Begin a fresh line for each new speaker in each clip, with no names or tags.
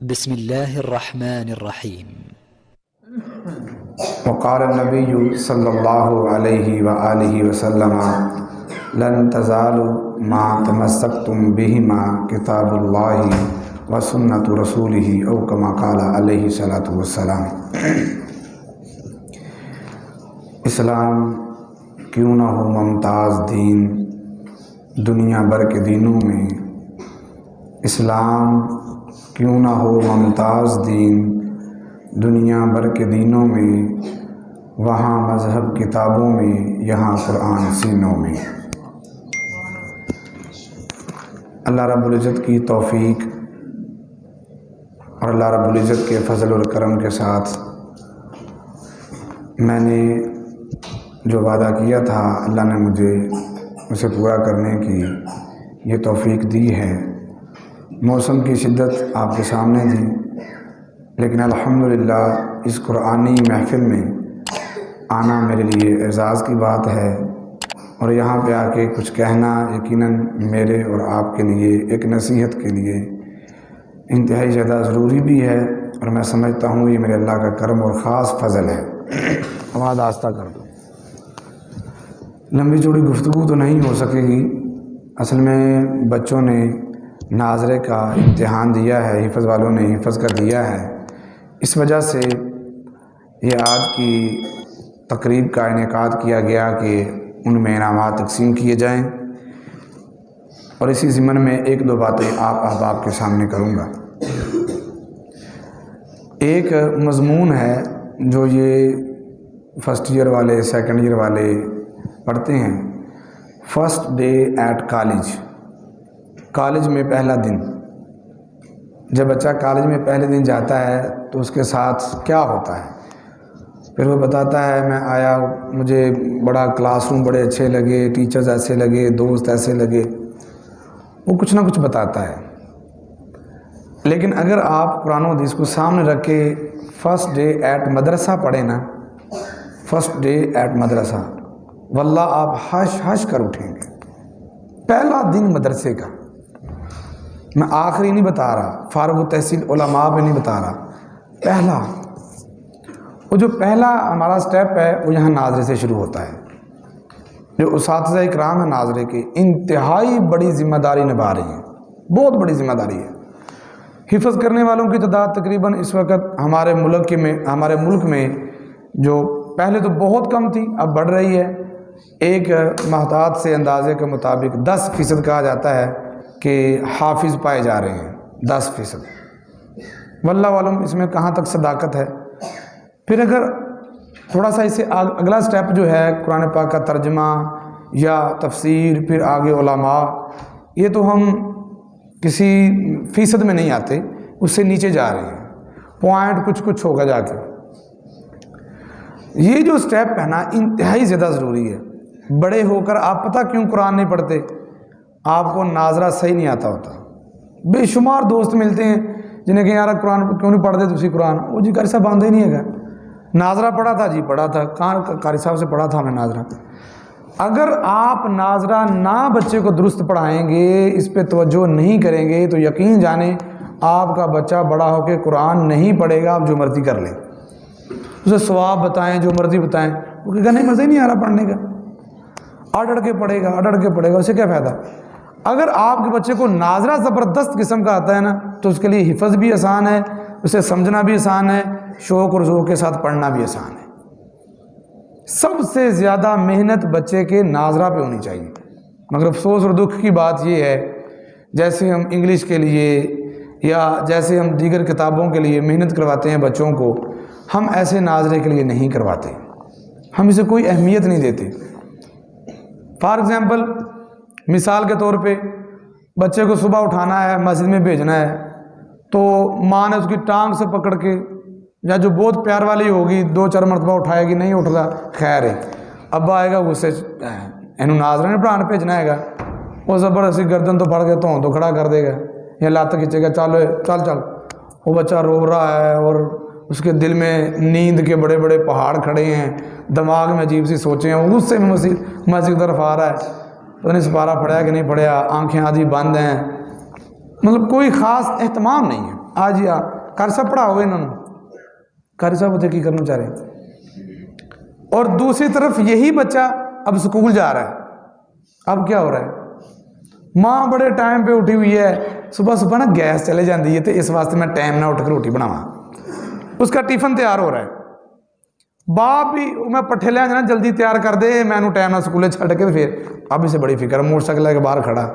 بسم الله الرحمن الرحيم.
وقال النبي صلى الله عليه وآله وسلم لن تزالوا ما تمسكتم بهما كتاب الله وسنة رسوله أو كما قال عليه الصلاة والسلام۔ اسلام کیوں نہ ہو ممتاز دین دنیا بھر کے دینوں میں، اسلام کیوں نہ ہو ممتاز دین دنیا بھر کے دینوں میں، وہاں مذہب کتابوں میں، یہاں قرآن سینوں میں۔ اللہ رب العزت کی توفیق اور اللہ رب العزت کے فضل اور کرم کے ساتھ میں نے جو وعدہ کیا تھا اللہ نے مجھے اسے پورا کرنے کی یہ توفیق دی ہے۔ موسم کی شدت آپ کے سامنے تھی، لیکن الحمدللہ اس قرآنی محفل میں آنا میرے لیے اعزاز کی بات ہے، اور یہاں پہ آ کے کچھ کہنا یقیناً میرے اور آپ کے لیے ایک نصیحت کے لیے انتہائی زیادہ ضروری بھی ہے، اور میں سمجھتا ہوں یہ میرے اللہ کا کرم اور خاص فضل ہے۔ آواز آہستہ کر دو۔ لمبی چوڑی گفتگو تو نہیں ہو سکے گی، اصل میں بچوں نے ناظرے کا امتحان دیا ہے، حفظ والوں نے حفظ کر دیا ہے، اس وجہ سے یہ آج کی تقریب کا انعقاد کیا گیا کہ ان میں انعامات تقسیم کیے جائیں، اور اسی ضمن میں ایک دو باتیں آپ احباب کے سامنے کروں گا۔ ایک مضمون ہے جو یہ فرسٹ ایئر والے سیکنڈ ایئر والے پڑھتے ہیں، first day at college, college میں پہلا دن۔ جب بچہ کالج میں پہلے دن جاتا ہے تو اس کے ساتھ کیا ہوتا ہے؟ پھر وہ بتاتا ہے میں آیا، مجھے بڑا کلاس روم بڑے اچھے لگے، ٹیچرز ایسے لگے، دوست ایسے لگے، وہ کچھ نہ کچھ بتاتا ہے۔ لیکن اگر آپ قرآن و حدیث کو سامنے رکھ کے فرسٹ ڈے ایٹ مدرسہ پڑھیں نا، فرسٹ ڈے ایٹ مدرسہ، واللہ آپ ہش ہش کر اٹھیں گے۔ پہلا دن مدرسے کا، میں آخری نہیں بتا رہا، فارغ التحصیل علماء پہ نہیں بتا رہا، پہلا، وہ جو پہلا ہمارا سٹیپ ہے وہ یہاں ناظرے سے شروع ہوتا ہے۔ جو اساتذہ اکرام ہیں ناظرے کے، انتہائی بڑی ذمہ داری نبھا رہی ہیں، بہت بڑی ذمہ داری ہے۔ حفظ کرنے والوں کی تعداد تقریباً اس وقت ہمارے ملک میں جو پہلے تو بہت کم تھی، اب بڑھ رہی ہے۔ ایک محتاط سے اندازے کے مطابق 10% کہا جاتا ہے کہ حافظ پائے جا رہے ہیں، 10%۔ واللہ عالم اس میں کہاں تک صداقت ہے۔ پھر اگر تھوڑا سا اسے اگلا سٹیپ جو ہے قرآن پاک کا ترجمہ یا تفسیر، پھر آگے علماء، یہ تو ہم کسی فیصد میں نہیں آتے، اس سے نیچے جا رہے ہیں، پوائنٹ کچھ ہوگا جا کے۔ یہ جو سٹیپ ہے نا انتہائی زیادہ ضروری ہے۔ بڑے ہو کر آپ پتہ کیوں قرآن نہیں پڑھتے؟ آپ کو ناظرہ صحیح نہیں آتا ہوتا۔ بے شمار دوست ملتے ہیں جنہیں کہ یار قرآن کیوں نہیں پڑھتے تسی قرآن؟ وہ جی قاری صاحب باندھے نہیں ہے گا، ناظرہ پڑھا تھا جی، پڑھا تھا، کہاں قاری صاحب سے پڑھا تھا ہمیں ناظرہ۔ اگر آپ ناظرہ نہ بچے کو درست پڑھائیں گے، اس پہ توجہ نہیں کریں گے، تو یقین جانیں آپ کا بچہ بڑا ہو کے قرآن نہیں پڑھے گا، آپ جو مرضی کر لیں، اسے ثواب بتائیں، جو مرضی بتائیں، وہ کہے گا نہیں مزہ ہی نہیں آ رہا پڑھنے کا، اڑ کے پڑھے گا، اسے کیا فائدہ؟ اگر آپ کے بچے کو ناظرہ زبردست قسم کا آتا ہے نا، تو اس کے لیے حفظ بھی آسان ہے، اسے سمجھنا بھی آسان ہے، شوق اور ذوق کے ساتھ پڑھنا بھی آسان ہے۔ سب سے زیادہ محنت بچے کے ناظرہ پہ ہونی چاہیے، مگر افسوس اور دکھ کی بات یہ ہے، جیسے ہم انگلش کے لیے یا جیسے ہم دیگر کتابوں کے لیے محنت کرواتے ہیں بچوں کو، ہم ایسے ناظرے کے لیے نہیں کرواتے، ہم اسے کوئی اہمیت نہیں دیتے۔ فار ایگزامپل، مثال کے طور پہ بچے کو صبح اٹھانا ہے، مسجد میں بھیجنا ہے، تو ماں نے اس کی ٹانگ سے پکڑ کے، یا جو بہت پیار والی ہوگی 2-4 مرتبہ اٹھائے گی، نہیں اٹھ رہا، خیر ہے، ابا آئے گا غصے اینو ناظرہ نے پڑھانے بھیجنا ہے گا، وہ زبردستی گردن تو پھڑ کے تو کھڑا کر دے گا، یا لات کھینچے گا، چل، وہ بچہ رو رہا ہے اور اس کے دل میں نیند کے بڑے بڑے پہاڑ کھڑے ہیں، دماغ میں عجیب سی سوچیں ہیں، وہ غصے میں مسجد طرف آ رہا ہے، پتہ نہیں سپارہ پڑھا کہ نہیں پڑھا، آنکھیں آدھی بند ہیں، مطلب کوئی خاص اہتمام نہیں ہے۔ آ جی آ کر صاحب پڑھاؤ انہوں کر صاحب اتنے کی کرنا چاہ رہے ہیں. اور دوسری طرف یہی بچہ اب سکول جا رہا ہے. اب کیا ہو رہا ہے, ماں بڑے ٹائم پہ اٹھی ہوئی ہے, صبح صبح نا گیس چلے جاتی ہے تو اس واسطے میں ٹائم نہ اٹھ کے روٹی بناواں, اس کا ٹفن تیار ہو رہا ہے. باپ بھی میں پٹھے لے جانا جلدی تیار کر دے, میں نے ٹائم نہ سکولے چھڑ کے پھر اب اسے بڑی فکر, موٹر سائیکل لے کے باہر کھڑا,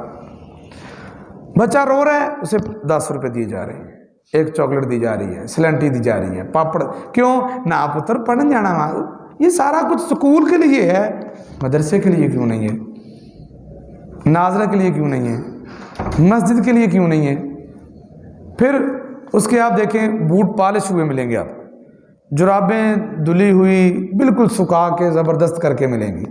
بچہ رو رہا ہے, اسے 10 روپے دیے جا رہے ہیں, ایک چاکلیٹ دی جا رہی ہے, سلنٹی دی جا رہی ہے, پاپڑ. کیوں نہ پتر پڑھنے جانا وہاں, یہ سارا کچھ سکول کے لیے ہے, مدرسے کے لیے کیوں نہیں ہے, ناظرہ کے لیے کیوں نہیں ہے, مسجد کے لیے کیوں نہیں ہے. پھر اس کے آپ دیکھیں بوٹ پالش ہوئے ملیں گے, آپ جرابیں دھلی ہوئی بالکل سکھا کے زبردست کر کے ملیں گی,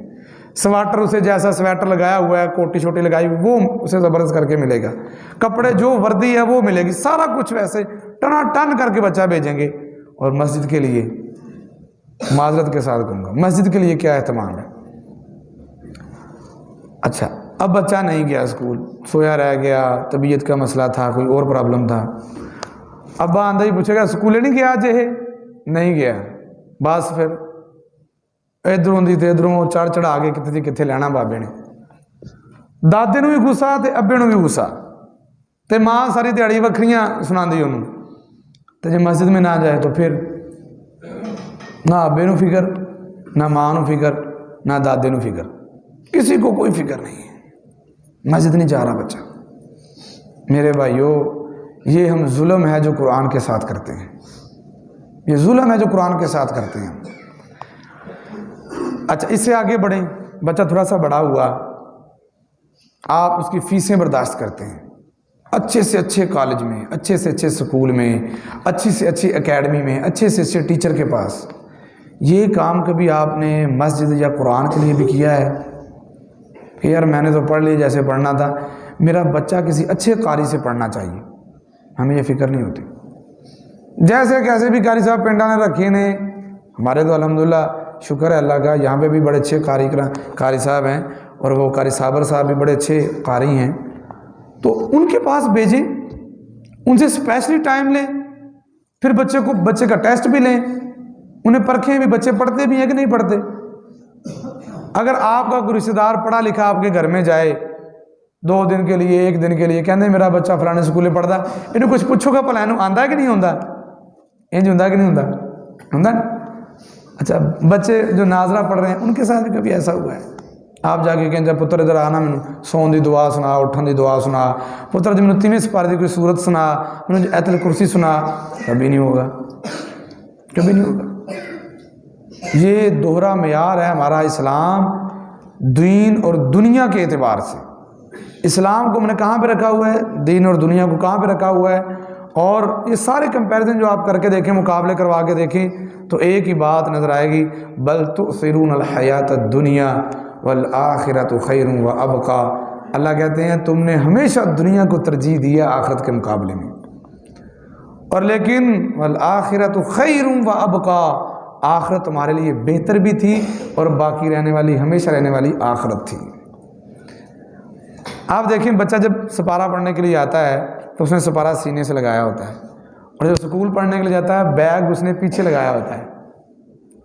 سویٹر اسے جیسا سویٹر لگایا ہوا ہے, کوٹی چھوٹی لگائی ہوئی وہ اسے زبردست کر کے ملے گا, کپڑے جو وردی ہے وہ ملے گی, سارا کچھ ویسے ٹنا ٹن کر کے بچہ بھیجیں گے. اور مسجد کے لیے معذرت کے ساتھ کہوں گا, مسجد کے لیے کیا اہتمام ہے. اچھا اب بچہ نہیں گیا اسکول, سویا رہ گیا, طبیعت کا مسئلہ تھا, کوئی اور پرابلم تھا, ابا آندہ ہی پوچھے گا سکولے نہیں گیا آج, نہیں گیا, بس پھر ادھروں دی تے ادھروں چڑھ چڑھا کے کتنے کتنے لینا بابے نے. دادے نو بھی غصہ تے ابے نو بھی غصہ, تے ماں ساری دیہڑی وکھریاں سنا دی انہوں, تے جب مسجد میں نہ جائے تو پھر نہ ابے نو فکر, نہ ماں نو فکر, نہ دادے نو فکر, کسی کو کوئی فکر نہیں ہے, مسجد نہیں جا رہا بچہ. میرے بھائیو یہ ہم ظلم ہے جو قرآن کے ساتھ کرتے ہیں, یہ ظلم ہے جو قرآن کے ساتھ کرتے ہیں. اچھا اس سے آگے بڑھیں, بچہ تھوڑا سا بڑا ہوا, آپ اس کی فیسیں برداشت کرتے ہیں, اچھے سے اچھے کالج میں, اچھے سے اچھے سکول میں, اچھی سے اچھی اکیڈمی میں, اچھے سے اچھے ٹیچر کے پاس. یہ کام کبھی آپ نے مسجد یا قرآن کے لیے بھی کیا ہے کہ یار میں نے تو پڑھ لی جیسے پڑھنا تھا, میرا بچہ کسی اچھے قاری سے پڑھنا چاہیے. ہمیں یہ فکر نہیں ہوتی. جیسے کیسے بھی قاری صاحب پنڈا نے رکھے نے, ہمارے تو الحمدللہ شکر ہے اللہ کا, یہاں پہ بھی بڑے اچھے قاری صاحب ہیں, اور وہ قاری صابر صاحب بھی بڑے اچھے قاری ہیں, تو ان کے پاس بھیجیں, ان سے اسپیشلی ٹائم لیں, پھر بچے کا ٹیسٹ بھی لیں, انہیں پرکھیں بھی بچے پڑھتے بھی ہیں کہ نہیں پڑھتے. اگر آپ کا کوئی رشتہ دار پڑھا لکھا آپ کے گھر میں جائے 2 دن کے لیے 1 دن کے لیے, کہتے ہیں میرا بچہ فلانے سکولے پڑھتا, انہیں کچھ پوچھو گا پلا انہوں آندا ہے کہ نہیں ہوتا, انج ہوتا کہ نہیں ہوتا. اچھا بچے جو ناظرہ پڑھ رہے ہیں ان کے ساتھ بھی کبھی ایسا ہوا ہے, آپ جا کے کہیں پتر ادھر آنا, مینوں سون دی دعا سنا, اٹھن دی دعا سنا, پتر جی مینوں 3ویں سپارے دی کوئی سورت سنا, مینوں آیت الکرسی سنا, کبھی نہیں ہوگا, کبھی نہیں ہوگا. یہ دوہرا معیار ہے ہمارا اسلام دین اور دنیا کے اعتبار سے. اسلام کو ہم نے کہاں پہ رکھا ہوا ہے, دین اور دنیا کو کہاں پہ رکھا ہوا ہے, اور یہ سارے کمپیریزن جو آپ کر کے دیکھیں, مقابلے کروا کے دیکھیں, تو ایک ہی بات نظر آئے گی, بل تؤثرون الحیات الدنیا والآخرۃ خیر وابقی. اللہ کہتے ہیں تم نے ہمیشہ دنیا کو ترجیح دیا آخرت کے مقابلے میں, اور لیکن والآخرۃ خیر وابقی, آخرت تمہارے لیے بہتر بھی تھی اور باقی رہنے والی, ہمیشہ رہنے والی آخرت تھی. آپ دیکھیں بچہ جب سپارہ پڑھنے کے لیے آتا ہے تو اس نے سپارہ سینے سے لگایا ہوتا ہے, اور جب سکول پڑھنے کے لیے جاتا ہے بیگ اس نے پیچھے لگایا ہوتا ہے,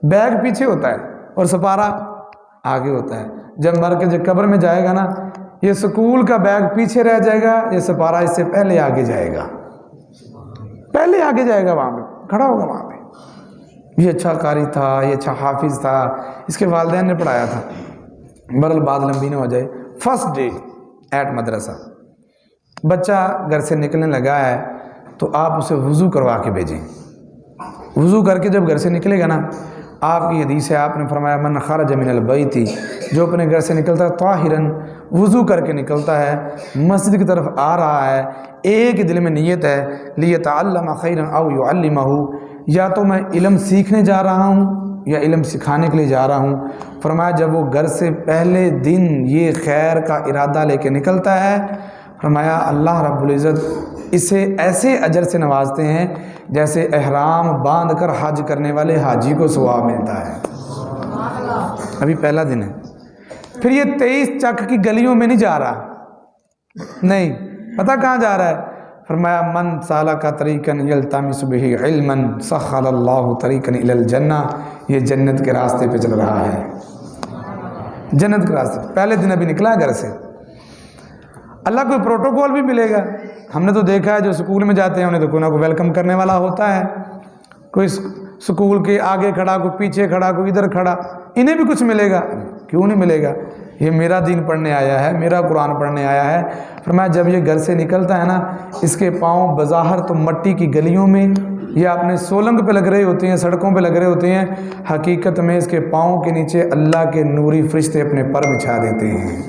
بیگ پیچھے ہوتا ہے اور سپارہ آگے ہوتا ہے. جب مر کے جب قبر میں جائے گا نا, یہ سکول کا بیگ پیچھے رہ جائے گا, یہ سپارہ اس سے پہلے آگے جائے گا, پہلے آگے جائے گا, وہاں پہ کھڑا ہوگا وہاں پہ. یہ اچھا قاری تھا, یہ اچھا حافظ تھا, اس کے والدین نے پڑھایا تھا. برل بات لمبی نہ ہو جائے, فرسٹ ڈے ایٹ مدرسہ, بچہ گھر سے نکلنے لگا ہے تو آپ اسے وضو کروا کے بھیجیں. وضو کر کے جب گھر سے نکلے گا نا, آپ کی حدیث ہے, آپ نے فرمایا من خرج من البیت, جو اپنے گھر سے نکلتا ہے طاہرن, وضو کر کے نکلتا ہے, مسجد کی طرف آ رہا ہے, ایک دل میں نیت ہے لیتعلم خیرا او یعلمہ, یا تو میں علم سیکھنے جا رہا ہوں یا علم سکھانے کے لیے جا رہا ہوں. فرمایا جب وہ گھر سے پہلے دن یہ خیر کا ارادہ لے کے نکلتا ہے, فرمایا اللہ رب العزت اسے ایسے اجر سے نوازتے ہیں جیسے احرام باندھ کر حج کرنے والے حاجی کو ثواب ملتا ہے. ابھی پہلا دن ہے, پھر یہ 23 چک کی گلیوں میں نہیں جا رہا, نہیں پتہ کہاں جا رہا ہے, فرمایا من سالک طریقا یلتمس بہ علما سخر اللہ طریقا الی الجنہ، یہ جنت کے راستے پہ چل رہا ہے، جنت کے راستے۔ پہلے دن ابھی نکلا گھر سے، اللہ کوئی پروٹوکول بھی ملے گا؟ ہم نے تو دیکھا ہے جو سکول میں جاتے ہیں انہیں تو کوئی نہ کوئی ویلکم کرنے والا ہوتا ہے، کوئی سکول کے آگے کھڑا، کوئی پیچھے کھڑا، کوئی ادھر کھڑا، انہیں بھی کچھ ملے گا؟ کیوں نہیں ملے گا؟ یہ میرا دین پڑھنے آیا ہے، میرا قرآن پڑھنے آیا ہے۔ فرمایا جب یہ گھر سے نکلتا ہے نا، اس کے پاؤں بظاہر تو مٹی کی گلیوں میں یا اپنے سولنگ پہ لگ رہے ہوتے ہیں، سڑکوں پہ لگ رہے ہوتے ہیں، حقیقت میں اس کے پاؤں کے نیچے اللہ کے نوری فرشتے اپنے پر بچھا دیتے ہیں۔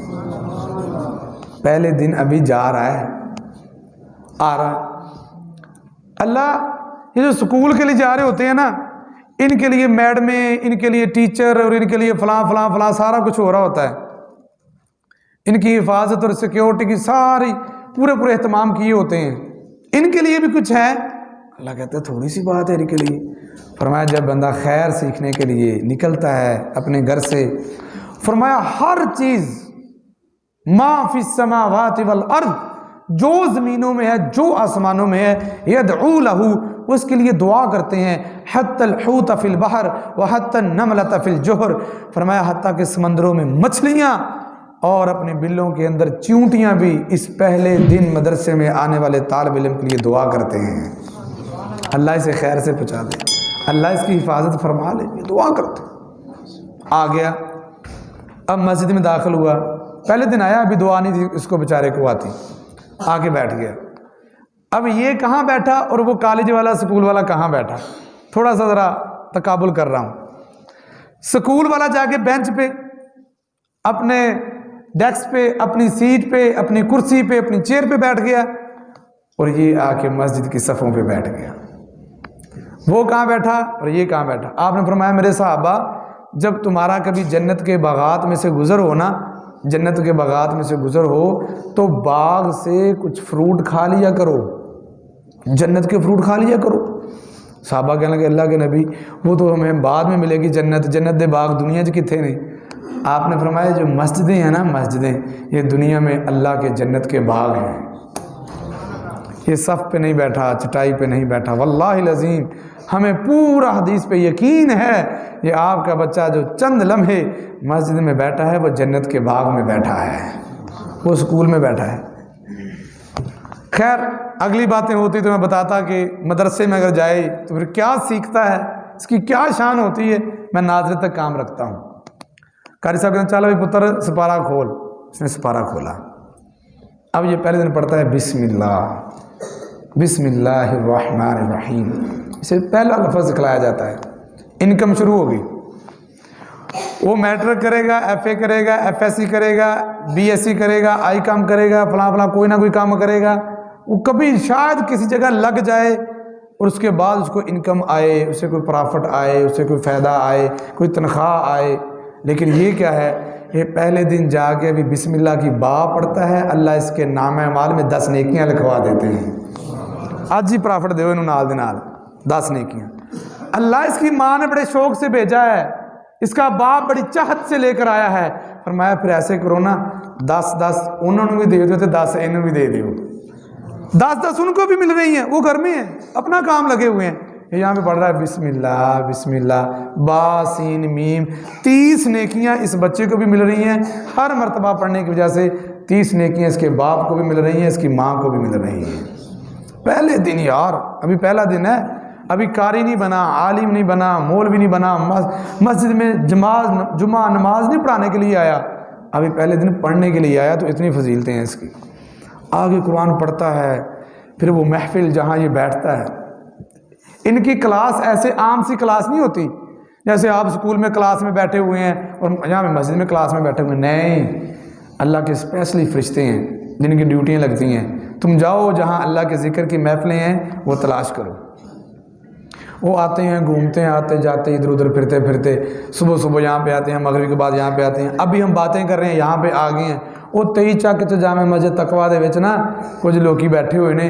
پہلے دن ابھی جا رہا ہے، آ رہا ہے۔ اللہ یہ جو سکول کے لیے جا رہے ہوتے ہیں نا، ان کے لیے میڈمیں، ان کے لیے ٹیچر اور ان کے لیے فلاں فلاں فلاں سارا کچھ ہو رہا ہوتا ہے، ان کی حفاظت اور سیکیورٹی کی ساری پورے اہتمام کیے ہوتے ہیں، ان کے لیے بھی کچھ ہے۔ اللہ کہتا ہے تھوڑی سی بات ہے ان کے لیے۔ فرمایا جب بندہ خیر سیکھنے کے لیے نکلتا ہے اپنے گھر سے، فرمایا ہر چیز ما فی السماوات والارض، جو زمینوں میں ہے، جو آسمانوں میں ہے، یدعو لہو، اس کے لیے دعا کرتے ہیں، حتی الحوت فی البحر وحتی النملۃ فی الجحر، فرمایا حتیٰ کہ سمندروں میں مچھلیاں اور اپنے بلوں کے اندر چیونٹیاں بھی اس پہلے دن مدرسے میں آنے والے طالب علم کے لیے دعا کرتے ہیں، اللہ اسے خیر سے پہنچا دے، اللہ اس کی حفاظت فرما لے، یہ دعا کرتے۔ آ گیا، اب مسجد میں داخل ہوا، پہلے دن آیا، ابھی دعا نہیں تھی اس کو بیچارے کو آتی، آ کے بیٹھ گیا۔ اب یہ کہاں بیٹھا اور وہ کالج والا سکول والا کہاں بیٹھا؟ تھوڑا سا ذرا تقابل کر رہا ہوں۔ سکول والا جا کے بینچ پہ، اپنے ڈیسک پہ، اپنی سیٹ پہ، اپنی کرسی پہ، اپنی چیئر پہ بیٹھ گیا، اور یہ آ کے مسجد کی صفوں پہ بیٹھ گیا۔ وہ کہاں بیٹھا اور یہ کہاں بیٹھا؟ آپ نے فرمایا میرے صحابہ، جب تمہارا کبھی جنت کے باغات میں سے گزر ہو نا، جنت کے باغات میں سے گزر ہو تو باغ سے کچھ فروٹ کھا لیا کرو، جنت کے فروٹ کھا لیا کرو۔ صحابہ کہنے لگے اللہ کے نبی وہ تو ہمیں بعد میں ملے گی جنت، جنت دے باغ دنیا 'چ کتنے نے؟ آپ نے فرمایا جو مسجدیں ہیں نا، مسجدیں یہ دنیا میں اللہ کے جنت کے باغ ہیں۔ یہ صف پہ نہیں بیٹھا، چٹائی پہ نہیں بیٹھا، واللہ العظیم ہمیں پورا حدیث پہ یقین ہے یہ آپ کا بچہ جو چند لمحے مسجد میں بیٹھا ہے وہ جنت کے باغ میں بیٹھا ہے، وہ سکول میں بیٹھا ہے۔ خیر اگلی باتیں ہوتی تو میں بتاتا کہ مدرسے میں اگر جائے تو پھر کیا سیکھتا ہے، اس کی کیا شان ہوتی ہے، میں ناظرین تک کام رکھتا ہوں۔ قاری صاحب کہتے ہیں چلو بھی پتر سپارہ کھول، اس نے سپارہ کھولا، اب یہ پہلے دن پڑھتا ہے بسم اللہ الرحمن الرحیم، اسے پہلا لفظ سکھلایا جاتا ہے، انکم شروع ہوگی۔ وہ میٹرک کرے گا، ایف اے کرے گا، ایف ایس سی کرے گا، بی ایس سی کرے گا، آئی کام کرے گا، فلاں فلاں کوئی نہ کوئی کام کرے گا، وہ کبھی شاید کسی جگہ لگ جائے اور اس کے بعد اس کو انکم آئے، اسے کوئی پرافٹ آئے، اسے کوئی فائدہ آئے، کوئی تنخواہ آئے۔ لیکن یہ کیا ہے، یہ پہلے دن جا کے ابھی بسم اللہ کی با پڑھتا ہے، اللہ اس کے نام اعمال میں 10 نیکیاں لکھوا دیتے ہیں۔ آج ہی پرافٹ دے انہوں نال دے نال 10 نیکیاں۔ اللہ اس کی ماں نے بڑے شوق سے بھیجا ہے، اس کا باپ بڑی چاہت سے لے کر آیا ہے، فرمایا پھر ایسے کرو نا 10 انہوں نے بھی دے دیو تے 10 انہوں بھی دے دیو، 10 ان کو بھی مل رہی ہیں، وہ گھر میں ہیں اپنا کام لگے ہوئے ہیں۔ یہاں پہ پڑھ رہا ہے بسم اللہ با سین میم، 30 نیکیاں اس بچے کو بھی مل رہی ہیں، ہر مرتبہ پڑھنے کی وجہ سے 30 نیکیاں اس کے باپ کو بھی مل رہی ہیں، اس کی ماں کو بھی مل رہی ہیں۔ پہلے دن یار، ابھی پہلا دن ہے، ابھی قاری نہیں بنا، عالم نہیں بنا، مولوی نہیں بنا، مسجد میں جمعہ نماز نہیں پڑھانے کے لیے آیا، ابھی پہلے دن پڑھنے کے لیے آیا، تو اتنی فضیلتیں ہیں اس کی۔ آگے قرآن پڑھتا ہے، پھر وہ محفل جہاں یہ بیٹھتا ہے، ان کی کلاس ایسے عام سی کلاس نہیں ہوتی جیسے آپ اسکول میں کلاس میں بیٹھے ہوئے ہیں اور یہاں پہ مسجد میں کلاس میں بیٹھے ہوئے ہیں، نہیں، اللہ کے اسپیشلی فرشتے ہیں جن کی ڈیوٹیاں لگتی ہیں، تم جاؤ جہاں اللہ کے ذکر کی محفلیں ہیں وہ تلاش کرو۔ وہ آتے ہیں، گھومتے ہیں، آتے جاتے ادھر ادھر پھرتے، صبح یہاں پہ آتے ہیں، مغرب کے بعد یہاں پہ آتے ہیں، ابھی ہم باتیں کر رہے ہیں یہاں پہ آ گئے ہیں، ਉਹ 23 ਚੱਕ 'ਚ ਜਾਮੇ ਮਸਜਿਦ ਤਕਵਾ ਦੇ ਵਿੱਚ ਨਾ ਕੁਝ ਲੋਕੀ ਬੈਠੇ ਹੋਏ ਨੇ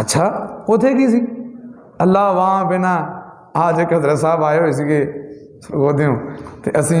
ਅੱਛਾ ਉੱਥੇ ਕੀ ਸੀ? ਅੱਲਾਹ ਵਾਂ ਬਿਨਾ ਅੱਜ ਇੱਕ ਹਜ਼ਰਤ ਸਾਹਿਬ ਆਏ ਹੋਏ ਸੀਗੇ ਸਰਗੋਧਿਓਂ ਤੇ ਅਸੀਂ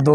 2